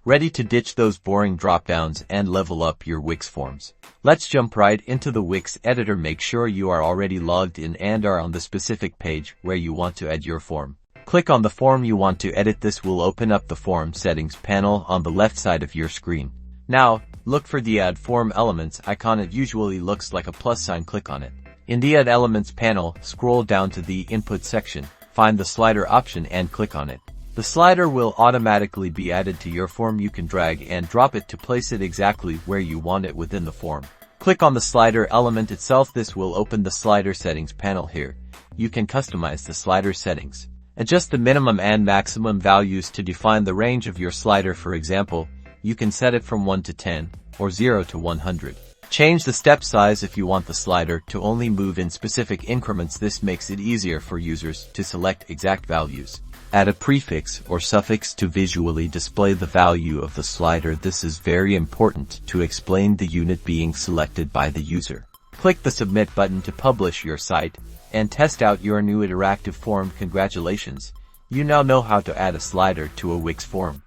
ready to ditch those boring dropdowns and level up your Wix forms. Let's jump right into the Wix editor. Make sure you are already logged in and are on the specific page where you want to add your form. Click on the form you want to edit. This will open up the form settings panel on the left side of your screen. Now, look for the Add Form Elements icon. It usually looks like a plus sign. Click on it. In the Add Elements panel, scroll down to the Input section, find the slider option and click on it. The slider will automatically be added to your form. You can drag and drop it to place it exactly where you want it within the form. Click on the slider element itself. This will open the slider settings panel here. You can customize the slider settings. Adjust the minimum and maximum values to define the range of your slider. For example, you can set it from 1 to 10 or 0 to 100. Change the step size if you want the slider to only move in specific increments. This makes it easier for users to select exact values. Add a prefix or suffix to visually display the value of the slider. This is very important to explain the unit being selected by the user. Click the Submit button to publish your site and test out your new interactive form. Congratulations! You now know how to add a slider to a Wix form.